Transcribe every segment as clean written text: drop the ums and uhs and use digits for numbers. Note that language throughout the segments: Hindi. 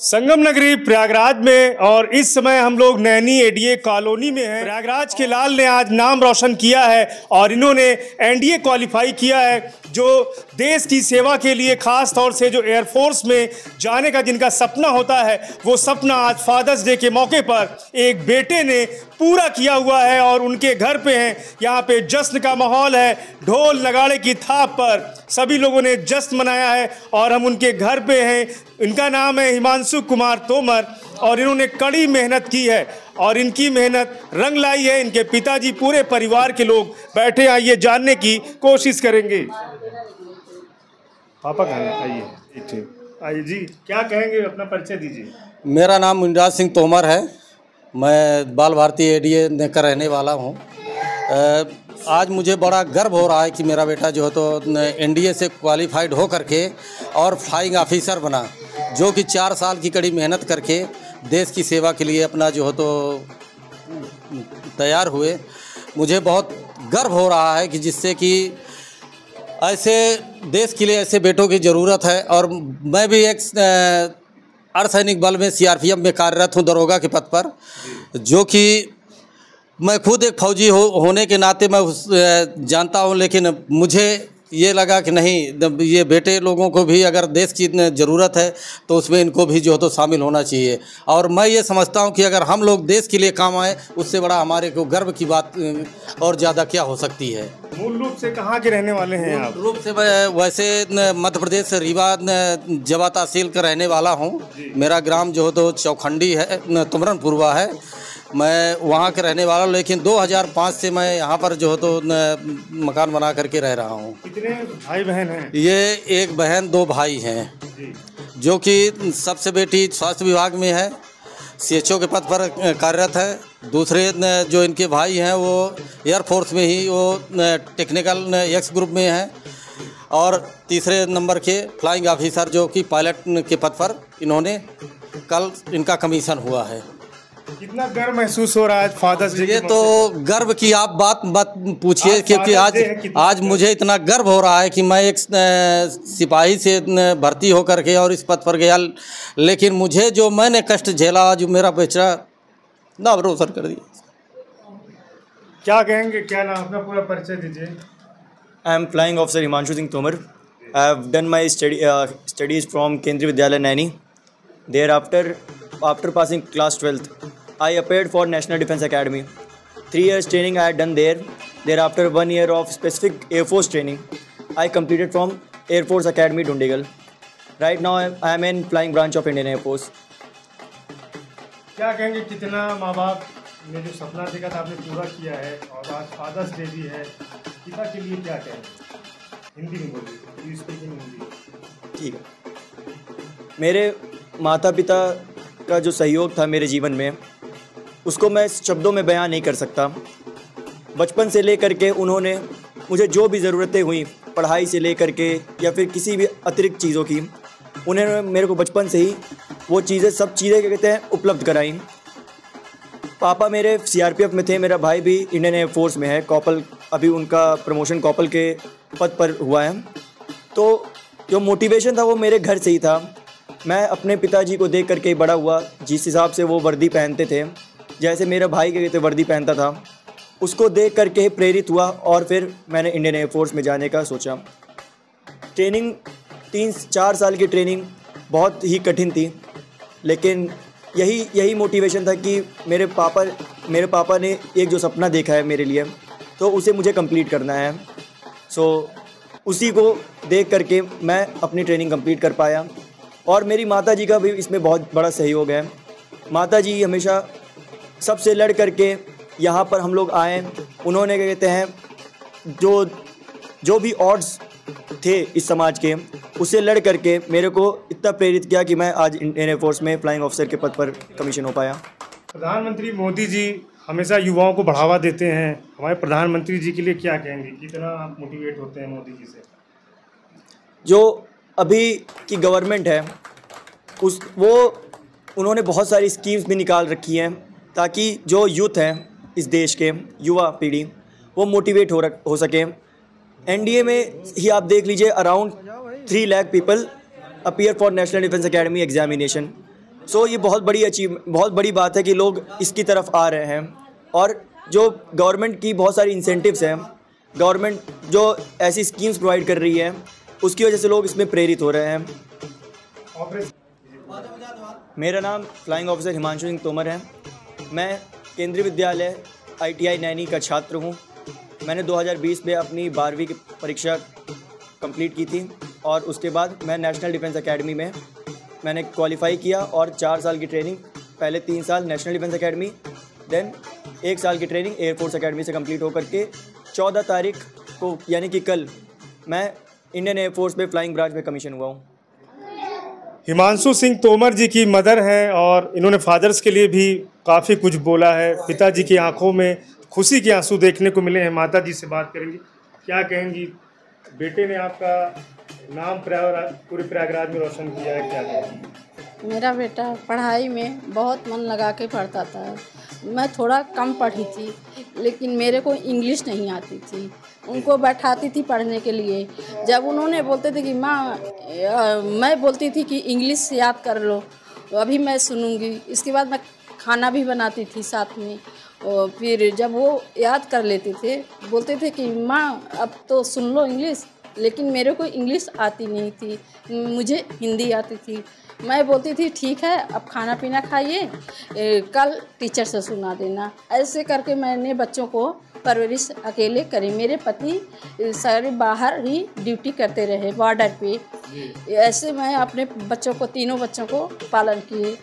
संगम नगरी प्रयागराज में और इस समय हम लोग नैनी एडीए कॉलोनी में हैं। प्रयागराज के लाल ने आज नाम रोशन किया है और इन्होंने एनडीए क्वालिफाई किया है, जो देश की सेवा के लिए खास तौर से जो एयरफोर्स में जाने का जिनका सपना होता है, वो सपना आज फादर्स डे के मौके पर एक बेटे ने पूरा किया हुआ है और उनके घर पे हैं। यहाँ पे जश्न का माहौल है, ढोल नगाड़े की थाप पर सभी लोगों ने जश्न मनाया है और हम उनके घर पे हैं। इनका नाम है हिमांशु कुमार तोमर और इन्होंने कड़ी मेहनत की है और इनकी मेहनत रंग लाई है। इनके पिताजी, पूरे परिवार के लोग बैठे, आइए जानने की कोशिश करेंगे। पापा कहाँ आइए, ठीक आइए जी, क्या कहेंगे, अपना परिचय दीजिए। मेरा नाम मुनिराज सिंह तोमर है, मैं बाल भारती एडीए का रहने वाला हूँ। आज मुझे बड़ा गर्व हो रहा है कि मेरा बेटा जो है तो एनडीए से क्वालिफाइड हो करके और फ्लाइंग ऑफिसर बना, जो कि 4 साल की कड़ी मेहनत करके देश की सेवा के लिए अपना जो है तो तैयार हुए। मुझे बहुत गर्व हो रहा है कि जिससे कि ऐसे देश के लिए ऐसे बेटों की ज़रूरत है। और मैं भी एक अर्धसैनिक बल में सीआरपीएफ में कार्यरत हूँ, दरोगा के पद पर, जो कि मैं खुद एक फौजी होने के नाते मैं जानता हूँ। लेकिन मुझे ये लगा कि नहीं, ये बेटे लोगों को भी अगर देश की ज़रूरत है तो उसमें इनको भी जो है तो शामिल होना चाहिए। और मैं ये समझता हूँ कि अगर हम लोग देश के लिए काम आए, उससे बड़ा हमारे को गर्व की बात और ज़्यादा क्या हो सकती है। मूल रूप से कहाँ के रहने वाले हैं आप? मूल रूप से मैं वैसे मध्य प्रदेश से रीवा जवा तहसील का रहने वाला हूँ। मेरा ग्राम जो है तो चौखंडी है, तुमरनपुरवा है, मैं वहाँ के रहने वाला हूँ। लेकिन 2005 से मैं यहाँ पर जो है तो मकान बना करके रह रहा हूँ। कितने भाई बहन हैं? ये एक बहन 2 भाई हैं, जो कि सबसे बेटी स्वास्थ्य विभाग में है, सीएचओ के पद पर कार्यरत है। दूसरे जो इनके भाई हैं वो एयरफोर्स में ही वो टेक्निकल एक्स ग्रुप में हैं। और तीसरे नंबर के फ्लाइंग ऑफिसर जो कि पायलट के पद पर इन्होंने कल इनका कमीशन हुआ है। कितना गर्व महसूस हो रहा है फादर्स डे? ये तो गर्व की आप बात मत पूछिए, क्योंकि आज मुझे इतना गर्व हो रहा है कि मैं एक सिपाही से भर्ती होकर के और इस पद पर गया। लेकिन मुझे जो मैंने कष्ट झेला, जो मेरा बेटा नाम रोशन कर दिया। क्या कहेंगे, क्या नाम, अपना पूरा परिचय दीजिए। I am flying officer Himanshu Singh Tomar. I have done my studies from Kendriya Vidyalaya Naini. There after passing class 12th, I applied for National Defence Academy. 3 years training I had done there. Thereafter 1 year of specific Air Force training I completed from Air Force Academy, Dundigal. Right now I am in flying branch of Indian Air Force. क्या कहेंगे, कितना माँ बाप ने जो सपना देखा था आपने पूरा किया है और आज फादर्स डे भी है, पिता के लिए क्या कहेंगे? हिंदी में बोलिए, स्पीकिंग हिंदी। ठीक है। मेरे माता पिता का जो सहयोग था मेरे जीवन में, उसको मैं शब्दों में बयां नहीं कर सकता। बचपन से लेकर के उन्होंने मुझे जो भी ज़रूरतें हुई, पढ़ाई से लेकर के या फिर किसी भी अतिरिक्त चीज़ों की, उन्होंने मेरे को बचपन से ही वो चीज़ें, सब चीज़ें क्या कहते हैं, उपलब्ध कराई। पापा मेरे सीआरपीएफ में थे, मेरा भाई भी इंडियन एयर फोर्स में है, कॉपल, अभी उनका प्रमोशन कॉपल के पद पर हुआ है। तो जो मोटिवेशन था वो मेरे घर से ही था। मैं अपने पिताजी को देख करके बड़ा हुआ, जिस हिसाब से वो वर्दी पहनते थे, जैसे मेरा भाई के कहते वर्दी पहनता था, उसको देख करके प्रेरित हुआ और फिर मैंने इंडियन एयर फोर्स में जाने का सोचा। ट्रेनिंग 3-4 साल की ट्रेनिंग बहुत ही कठिन थी, लेकिन यही मोटिवेशन था कि मेरे पापा ने एक जो सपना देखा है मेरे लिए, तो उसे मुझे कंप्लीट करना है। उसी को देख करके मैं अपनी ट्रेनिंग कंप्लीट कर पाया। और मेरी माताजी का भी इसमें बहुत बड़ा सहयोग है। माताजी हमेशा सबसे लड़ करके यहाँ पर हम लोग आए। उन्होंने क्या कहते हैं, जो भी ऑड्स थे इस समाज के, उससे लड़ करके मेरे को इतना प्रेरित किया कि मैं आज इंडियन एयर फोर्स में फ्लाइंग ऑफिसर के पद पर कमीशन हो पाया। प्रधानमंत्री मोदी जी हमेशा युवाओं को बढ़ावा देते हैं। हमारे प्रधानमंत्री जी के लिए क्या कहेंगे, कितना आप मोटिवेट होते हैं मोदी जी से? जो अभी की गवर्नमेंट है उन्होंने बहुत सारी स्कीम्स भी निकाल रखी हैं, ताकि जो यूथ हैं इस देश के, युवा पीढ़ी, वो मोटिवेट हो सके। एनडीए में ही आप देख लीजिए, around 3 lakh people appear for National Defence Academy examination. So ये बहुत बड़ी बात है कि लोग इसकी तरफ आ रहे हैं, और जो गवर्नमेंट की बहुत सारी इंसेंटिव्स हैं, गवर्नमेंट जो ऐसी स्कीम्स प्रोवाइड कर रही है, उसकी वजह से लोग इसमें प्रेरित हो रहे हैं। मेरा नाम फ्लाइंग ऑफिसर हिमांशु सिंह तोमर है। मैं केंद्रीय विद्यालय ITI नैनी का छात्र हूँ। मैंने 2020 में अपनी 12वीं की परीक्षा कंप्लीट की थी, और उसके बाद मैं नेशनल डिफेंस एकेडमी में मैंने क्वालिफाई किया, और 4 साल की ट्रेनिंग, पहले 3 साल नेशनल डिफेंस एकेडमी, देन 1 साल की ट्रेनिंग एयरफोर्स एकेडमी से कंप्लीट होकर के 14 तारीख को यानी कि कल मैं इंडियन एयरफोर्स में फ्लाइंग ब्रांच में कमीशन हुआ हूँ। हिमांशु सिंह तोमर जी की मदर हैं और इन्होंने फादर्स के लिए भी काफ़ी कुछ बोला है। पिताजी की आंखों में खुशी के आंसू देखने को मिले हैं। माता जी से बात करेंगे, क्या कहेंगी? बेटे ने आपका नाम पूरे प्रयागराज में रोशन किया है, क्या कहेंगी? मेरा बेटा पढ़ाई में बहुत मन लगा के पढ़ता था। मैं थोड़ा कम पढ़ी थी, लेकिन मेरे को इंग्लिश नहीं आती थी। उनको बैठाती थी पढ़ने के लिए, जब उन्होंने बोलते थे कि माँ, मैं बोलती थी कि इंग्लिश याद कर लो, अभी मैं सुनूंगी। इसके बाद मैं खाना भी बनाती थी साथ में, और फिर जब वो याद कर लेते थे, बोलते थे कि माँ अब तो सुन लो इंग्लिश, लेकिन मेरे को इंग्लिश आती नहीं थी, मुझे हिंदी आती थी। मैं बोलती थी ठीक है, अब खाना पीना खाइए, कल टीचर से सुना देना। ऐसे करके मैंने बच्चों को परवरिश अकेले करी। मेरे पति सारे बाहर ही ड्यूटी करते रहे बॉर्डर पे, ऐसे मैं अपने बच्चों को, तीनों बच्चों को पालन किए।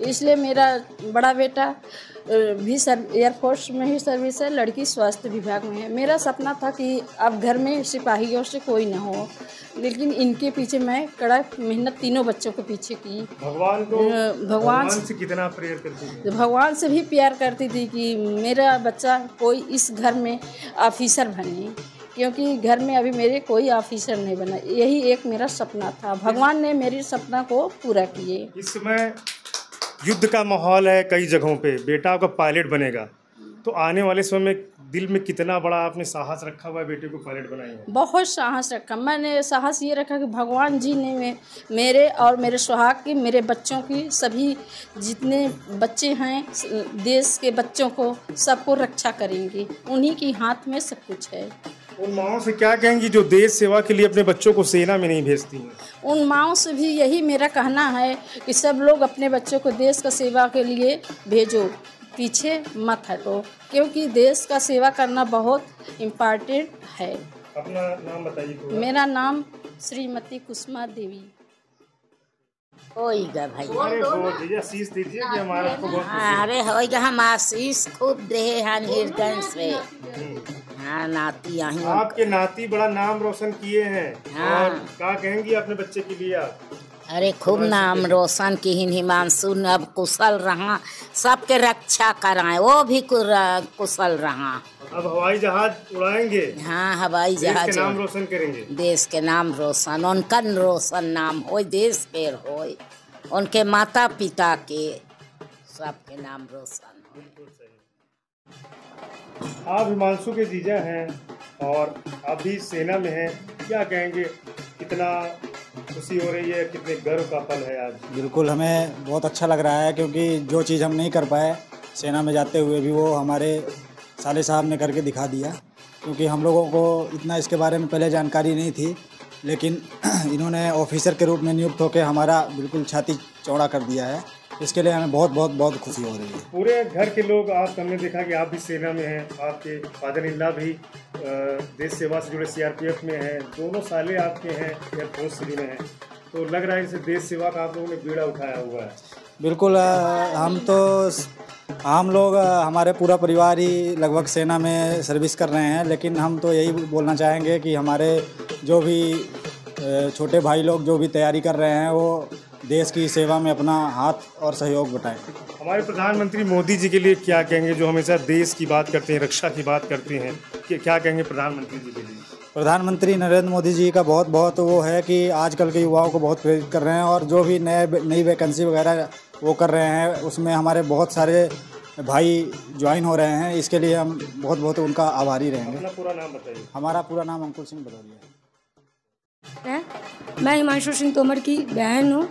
इसलिए मेरा बड़ा बेटा भी एयरफोर्स में ही सर्विस है, लड़की स्वास्थ्य विभाग में है। मेरा सपना था कि अब घर में सिपाहियों से कोई ना हो, लेकिन इनके पीछे मैं कड़क मेहनत तीनों बच्चों के पीछे की। भगवान से कितना प्रेयर करती थी? भगवान से भी प्यार करती थी कि मेरा बच्चा कोई इस घर में ऑफिसर बने, क्योंकि घर में अभी मेरे कोई ऑफिसर नहीं बना। यही एक मेरा सपना था, भगवान ने मेरे सपना को पूरा किए। इस समय युद्ध का माहौल है कई जगहों पे, बेटा आपका पायलट बनेगा, तो आने वाले समय में दिल में कितना बड़ा आपने साहस रखा हुआ है बेटे को पायलट बनाएंगे? बहुत साहस रखा। मैंने साहस ये रखा कि भगवान जी ने मेरे और मेरे सुहाग की, मेरे बच्चों की, सभी जितने बच्चे हैं देश के बच्चों को, सबको रक्षा करेंगे। उन्हीं की हाथ में सब कुछ है। उन माओं से क्या कहेंगी जो देश सेवा के लिए अपने बच्चों को सेना में नहीं भेजती हैं? उन माओं से भी यही मेरा कहना है कि सब लोग अपने बच्चों को देश का सेवा के लिए भेजो, पीछे मत हटो, क्योंकि देश का सेवा करना बहुत इम्पॉर्टेंट है। अपना नाम बताइए। मेरा नाम श्रीमती कुसुमा देवी। होइगा भाई, अरे आशीष दीजिए कि हमारा आपको बहुत खुशी है। अरे होइगा, हम आशीष खूब दे हन हृदय से। हाँ, नाती आई। आपके नाती बड़ा नाम रोशन किए हैं। हाँ। और क्या कहेंगी अपने बच्चे के लिए आप? अरे खूब नाम रोशन की हिमांशु अब कुशल रहा, सबके रक्षा कराए, वो भी कुशल रहा। अब हवाई जहाज उड़ाएंगे? हाँ, हवाई जहाज, देश के नाम रोशन करेंगे। देश के नाम रोशन, उनका रोशन नाम हो, देश के हो, उनके माता पिता के, सबके नाम रोशन हो। आप हिमांशु के जीजा हैं और आप भी सेना में हैं, क्या कहेंगे? कितना खुशी हो रही है, कितने गर्व का पल है आज? बिल्कुल, हमें बहुत अच्छा लग रहा है, क्योंकि जो चीज़ हम नहीं कर पाए सेना में जाते हुए भी, वो हमारे साले साहब ने करके दिखा दिया। क्योंकि हम लोगों को इतना इसके बारे में पहले जानकारी नहीं थी, लेकिन इन्होंने ऑफिसर के रूप में नियुक्त होकर हमारा बिल्कुल छाती चौड़ा कर दिया है। इसके लिए हमें बहुत बहुत बहुत खुशी हो रही है। पूरे घर के लोग, आप हमने देखा कि आप भी सेना में हैं, आपके फादर इन लॉ भी देश सेवा से जुड़े CRPF में हैं, दोनों साले आपके हैं एयरफोर्स से जुड़े हैं, तो लग रहा है जैसे देश सेवा का आप लोगों ने बीड़ा उठाया हुआ है। बिल्कुल, हम लोग हमारे पूरा परिवार ही लगभग सेना में सर्विस कर रहे हैं, लेकिन हम तो यही बोलना चाहेंगे कि हमारे जो भी छोटे भाई लोग जो भी तैयारी कर रहे हैं, वो देश की सेवा में अपना हाथ और सहयोग बटाएं। हमारे प्रधानमंत्री मोदी जी के लिए क्या कहेंगे, जो हमेशा देश की बात करते हैं, रक्षा की बात करते हैं, क्या कहेंगे प्रधानमंत्री जी के लिए? प्रधानमंत्री नरेंद्र मोदी जी का बहुत बहुत वो है कि आजकल के युवाओं को बहुत प्रेरित कर रहे हैं, और जो भी नई वैकेंसी वगैरह वो कर रहे हैं, उसमें हमारे बहुत सारे भाई ज्वाइन हो रहे हैं। इसके लिए हम बहुत बहुत उनका आभारी रहेंगे। अपना पूरा नाम बताइए। हमारा पूरा नाम अंकुर सिंह भदौरिया है। मैं हिमांशु सिंह तोमर की बहन हूँ।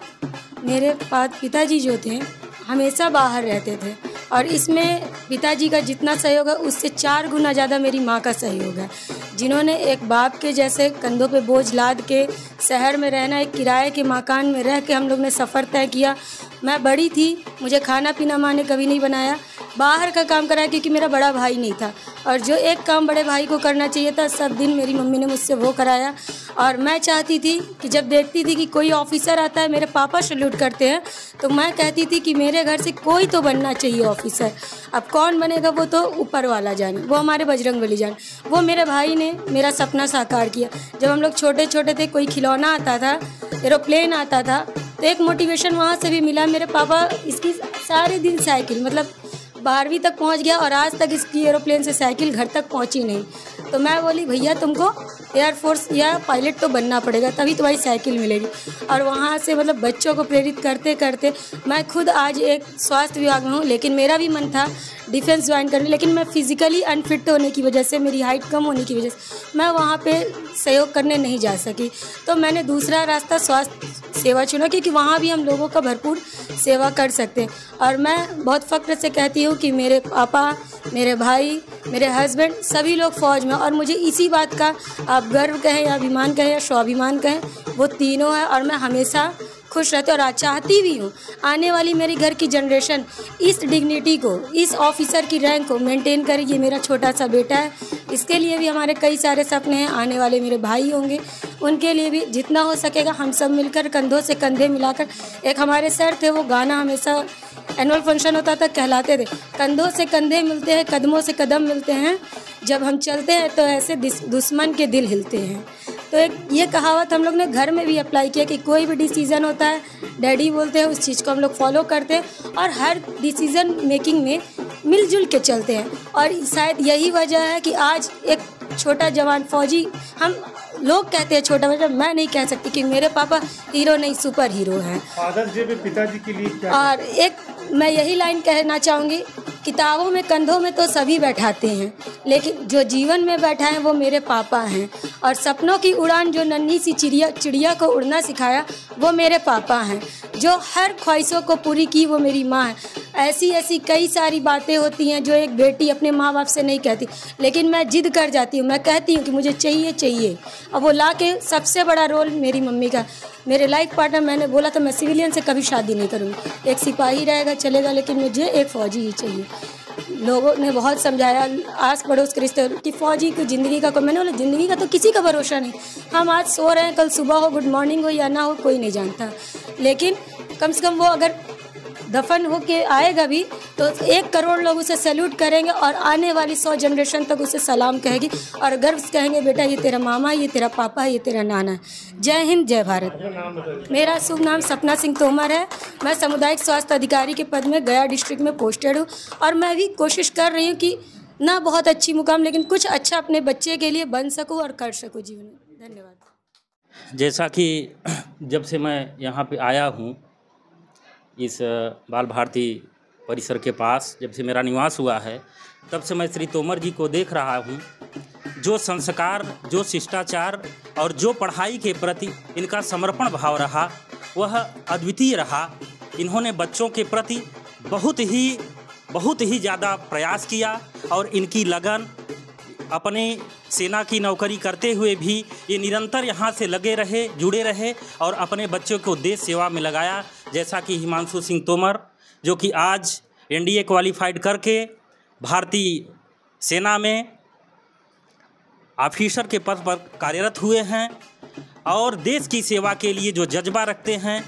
मेरे पिताजी जो थे हमेशा बाहर रहते थे और इसमें पिताजी का जितना सहयोग है उससे 4 गुना ज़्यादा मेरी माँ का सहयोग है, जिन्होंने एक बाप के जैसे कंधों पे बोझ लाद के शहर में रहना, एक किराए के मकान में रह के हम लोग ने सफ़र तय किया। मैं बड़ी थी, मुझे खाना पीना माँ ने कभी नहीं बनाया, बाहर का काम कराया क्योंकि मेरा बड़ा भाई नहीं था और जो एक काम बड़े भाई को करना चाहिए था सब दिन मेरी मम्मी ने मुझसे वो कराया। और मैं चाहती थी कि जब देखती थी कि कोई ऑफिसर आता है, मेरे पापा सैल्यूट करते हैं, तो मैं कहती थी कि मेरे घर से कोई तो बनना चाहिए ऑफिसर। अब कौन बनेगा वो तो ऊपर वाला जाने, वो हमारे बजरंगबली जाने। वो मेरे भाई ने मेरा सपना साकार किया। जब हम लोग छोटे छोटे थे, कोई खिलौना आता था, एरोप्लेन आता था, तो एक मोटिवेशन वहाँ से भी मिला। मेरे पापा इसकी सारे दिन साइकिल, मतलब 12वीं तक पहुंच गया और आज तक इसकी एरोप्लेन से साइकिल घर तक पहुंची नहीं। तो मैं बोली भैया तुमको एयरफोर्स या पायलट तो बनना पड़ेगा, तभी तुम्हारी साइकिल मिलेगी। और वहाँ से मतलब बच्चों को प्रेरित करते करते मैं खुद आज एक स्वास्थ्य विभाग में हूँ, लेकिन मेरा भी मन था डिफेंस ज्वाइन करने, लेकिन मैं फिज़िकली अनफिट होने की वजह से, मेरी हाइट कम होने की वजह से मैं वहाँ पे सहयोग करने नहीं जा सकी। तो मैंने दूसरा रास्ता स्वास्थ्य सेवा चुना क्योंकि वहाँ भी हम लोगों का भरपूर सेवा कर सकते हैं। और मैं बहुत फ़ख्र से कहती हूँ कि मेरे पापा, मेरे भाई, मेरे हस्बैंड सभी लोग फ़ौज में, और मुझे इसी बात का आप गर्व कहें या अभिमान कहें या स्वाभिमान कहें, वो तीनों है। और मैं हमेशा खुश रहती और आज चाहती भी हूँ आने वाली मेरी घर की जनरेशन इस डिग्निटी को, इस ऑफिसर की रैंक को मेंटेन करे। ये मेरा छोटा सा बेटा है, इसके लिए भी हमारे कई सारे सपने हैं। आने वाले मेरे भाई होंगे, उनके लिए भी जितना हो सकेगा हम सब मिलकर कंधों से कंधे मिलाकर। एक हमारे सर थे, वो गाना हमेशा एनुअल फंक्शन होता था कहलाते थे, कंधों से कंधे मिलते हैं, कदमों से कदम मिलते हैं, जब हम चलते हैं तो ऐसे दुश्मन के दिल हिलते हैं। तो एक ये कहावत हम लोग ने घर में भी अप्लाई किया कि कोई भी डिसीज़न होता है, डैडी बोलते हैं, उस चीज़ को हम लोग फॉलो करते हैं और हर डिसीज़न मेकिंग में मिलजुल के चलते हैं। और शायद यही वजह है कि आज एक छोटा जवान फौजी, हम लोग कहते हैं छोटा बच्चा, मैं नहीं कह सकती कि मेरे पापा हीरो नहीं सुपर हीरो हैं। फादर्स डे पे पिताजी के लिए क्या? और एक मैं यही लाइन कहना चाहूँगी, किताबों में कंधों में तो सभी बैठाते हैं, लेकिन जो जीवन में बैठा है वो मेरे पापा हैं। और सपनों की उड़ान जो नन्ही सी चिड़िया को उड़ना सिखाया वो मेरे पापा हैं। जो हर ख्वाहिशों को पूरी की वो मेरी माँ है। ऐसी ऐसी कई सारी बातें होती हैं जो एक बेटी अपने माँ बाप से नहीं कहती, लेकिन मैं जिद कर जाती हूँ, मैं कहती हूँ कि मुझे चाहिए चाहिए, और वो ला के सबसे बड़ा रोल मेरी मम्मी का। मेरे लाइफ पार्टनर, मैंने बोला था मैं सिविलियन से कभी शादी नहीं करूँगी, एक सिपाही रहेगा चलेगा, लेकिन मुझे एक फ़ौजी ही चाहिए। लोगों ने बहुत समझाया, आस पड़ोस के रिश्ते कि फ़ौजी की ज़िंदगी का, मैंने बोला ज़िंदगी का तो किसी का भरोसा नहीं, हम आज सो रहे हैं, कल सुबह हो, गुड मॉर्निंग हो या ना हो, कोई नहीं जानता। लेकिन कम से कम वो अगर दफन हो के आएगा भी तो 1 करोड़ लोग उसे सैल्यूट करेंगे और आने वाली 100 जनरेशन तक उसे सलाम कहेगी और गर्व से कहेंगे बेटा ये तेरा मामा, ये तेरा पापा, ये तेरा नाना है। जय हिंद, जय भारत। मेरा शुभ नाम सपना सिंह तोमर है। मैं सामुदायिक स्वास्थ्य अधिकारी के पद में गया डिस्ट्रिक्ट में पोस्टेड हूँ और मैं भी कोशिश कर रही हूँ कि ना बहुत अच्छी मुकाम, लेकिन कुछ अच्छा अपने बच्चे के लिए बन सकूँ और कर सकूँ जीवन में। धन्यवाद। जैसा कि जब से मैं यहाँ पे आया हूँ इस बाल भारती परिसर के पास, जब से मेरा निवास हुआ है, तब से मैं श्री तोमर जी को देख रहा हूँ। जो संस्कार, जो शिष्टाचार और जो पढ़ाई के प्रति इनका समर्पण भाव रहा वह अद्वितीय रहा। इन्होंने बच्चों के प्रति बहुत ही ज़्यादा प्रयास किया और इनकी लगन, अपने सेना की नौकरी करते हुए भी ये निरंतर यहाँ से लगे रहे, जुड़े रहे और अपने बच्चों को देश सेवा में लगाया। जैसा कि हिमांशु सिंह तोमर जो कि आज एनडीए क्वालिफाइड करके भारतीय सेना में ऑफिसर के पद पर कार्यरत हुए हैं और देश की सेवा के लिए जो जज्बा रखते हैं,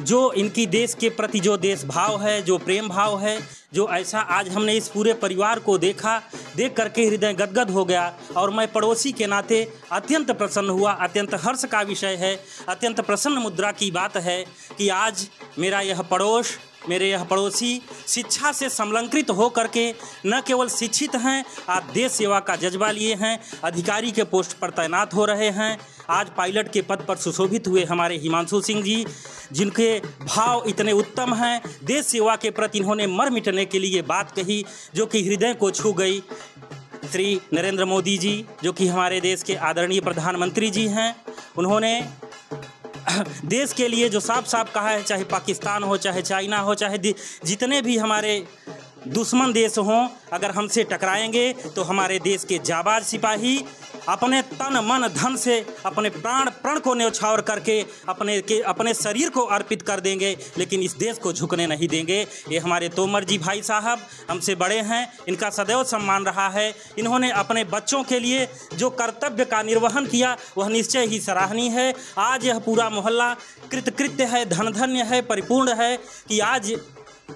जो इनकी देश के प्रति जो देश भाव है, जो प्रेम भाव है, जो ऐसा आज हमने इस पूरे परिवार को देखा, देख करके हृदय गदगद हो गया और मैं पड़ोसी के नाते अत्यंत प्रसन्न हुआ। अत्यंत हर्ष का विषय है, अत्यंत प्रसन्न मुद्रा की बात है कि आज मेरा यह पड़ोस, मेरे यह पड़ोसी शिक्षा से संलग्नित हो करके न केवल शिक्षित हैं, आज देश सेवा का जज्बा लिए हैं, अधिकारी के पोस्ट पर तैनात हो रहे हैं। आज पायलट के पद पर सुशोभित हुए हमारे हिमांशु सिंह जी, जिनके भाव इतने उत्तम हैं, देश सेवा के प्रति इन्होंने मर मिटने के लिए बात कही जो कि हृदय को छू गई। श्री नरेंद्र मोदी जी जो कि हमारे देश के आदरणीय प्रधानमंत्री जी हैं, उन्होंने देश के लिए जो साफ साफ कहा है, चाहे पाकिस्तान हो, चाहे चाइना हो, चाहे जितने भी हमारे दुश्मन देश हों, अगर हमसे टकराएंगे तो हमारे देश के जाबाज सिपाही अपने तन मन धन से अपने प्रण को न्यौछावर करके अपने शरीर को अर्पित कर देंगे, लेकिन इस देश को झुकने नहीं देंगे। ये हमारे तोमर जी भाई साहब हमसे बड़े हैं, इनका सदैव सम्मान रहा है। इन्होंने अपने बच्चों के लिए जो कर्तव्य का निर्वहन किया वह निश्चय ही सराहनीय है। आज यह पूरा मोहल्ला कृतकृत्य है, धन्य है, परिपूर्ण है कि आज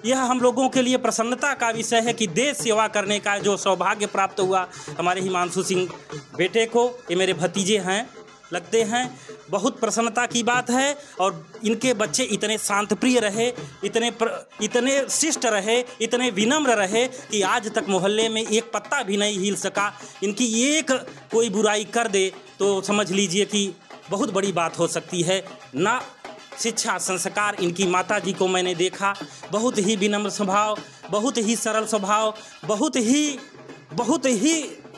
यह हम लोगों के लिए प्रसन्नता का विषय है कि देश सेवा करने का जो सौभाग्य प्राप्त हुआ हमारे हिमांशु सिंह बेटे को। ये मेरे भतीजे हैं, लगते हैं, बहुत प्रसन्नता की बात है। और इनके बच्चे इतने शांतप्रिय रहे, इतने शिष्ट रहे, इतने विनम्र रहे कि आज तक मोहल्ले में एक पत्ता भी नहीं हिल सका। इनकी एक कोई बुराई कर दे तो समझ लीजिए कि बहुत बड़ी बात हो सकती है ना। शिक्षा संस्कार इनकी माता जी को मैंने देखा, बहुत ही विनम्र स्वभाव, बहुत ही सरल स्वभाव, बहुत ही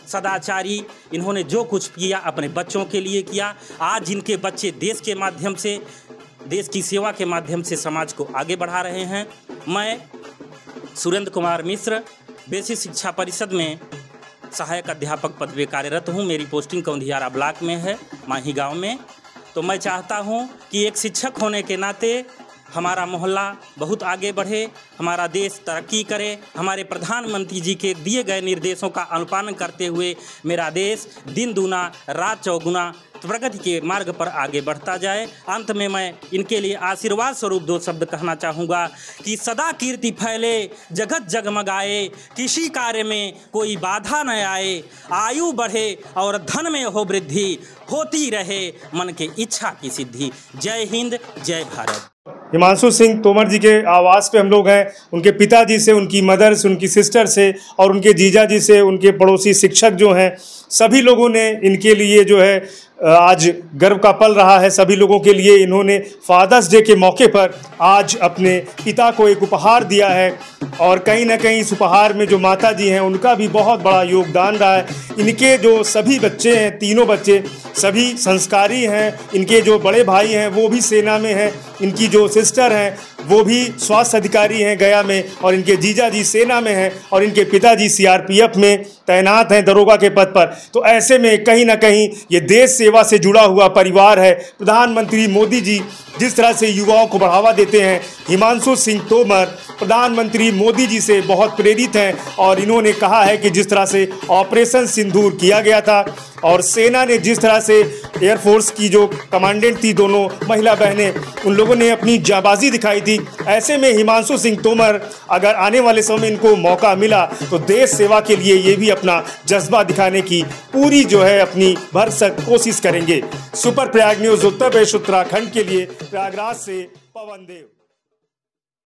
सदाचारी। इन्होंने जो कुछ किया अपने बच्चों के लिए किया। आज जिनके बच्चे देश के माध्यम से, देश की सेवा के माध्यम से समाज को आगे बढ़ा रहे हैं। मैं सुरेंद्र कुमार मिश्र बेसिक शिक्षा परिषद में सहायक अध्यापक पद पे कार्यरत हूँ। मेरी पोस्टिंग कौंधियारा ब्लॉक में है, माही गाँव में। तो मैं चाहता हूं कि एक शिक्षक होने के नाते हमारा मोहल्ला बहुत आगे बढ़े, हमारा देश तरक्की करे, हमारे प्रधानमंत्री जी के दिए गए निर्देशों का अनुपालन करते हुए मेरा देश दिन दूना रात चौगुना प्रगति के मार्ग पर आगे बढ़ता जाए। अंत में मैं इनके लिए आशीर्वाद स्वरूप 2 शब्द कहना चाहूँगा कि सदा कीर्ति फैले, जगत जगमगाए, किसी कार्य में कोई बाधा न आए, आयु बढ़े और धन में हो वृद्धि, होती रहे मन के इच्छा की सिद्धि। जय हिंद, जय भारत। हिमांशु सिंह तोमर जी के आवास पे हम लोग हैं। उनके पिताजी से, उनकी मदर से, उनकी सिस्टर से और उनके जीजा जी से, उनके पड़ोसी शिक्षक जो हैं, सभी लोगों ने इनके लिए जो है आज गर्व का पल रहा है। सभी लोगों के लिए इन्होंने फादर्स डे के मौके पर आज अपने पिता को एक उपहार दिया है और कहीं ना कहीं इस उपहार में जो माता जी हैं उनका भी बहुत बड़ा योगदान रहा है। इनके जो सभी बच्चे हैं, तीनों बच्चे सभी संस्कारी हैं। इनके जो बड़े भाई हैं वो भी सेना में हैं, इनकी जो सिस्टर हैं वो भी स्वास्थ्य अधिकारी हैं गया में, और इनके जीजा जी सेना में हैं और इनके पिताजी CRPF में तैनात हैं दरोगा के पद पर। तो ऐसे में कहीं ना कहीं ये देश सेवा से जुड़ा हुआ परिवार है। प्रधानमंत्री मोदी जी जिस तरह से युवाओं को बढ़ावा देते हैं, हिमांशु सिंह तोमर प्रधानमंत्री मोदी जी से बहुत प्रेरित हैं और इन्होंने कहा है कि जिस तरह से ऑपरेशन सिंदूर किया गया था और सेना ने जिस तरह से एयरफोर्स की जो कमांडेंट थी, दोनों महिला बहनें, उन लोगों ने अपनी जाबाजी दिखाई थी। ऐसे में हिमांशु सिंह तोमर अगर आने वाले समय में इनको मौका मिला तो देश सेवा के लिए ये भी अपना जज्बा दिखाने की पूरी जो है अपनी भरसक कोशिश करेंगे। सुपर प्रयाग न्यूज़ उत्तर प्रदेश उत्तराखंड के लिए प्रयागराज से पवन देव।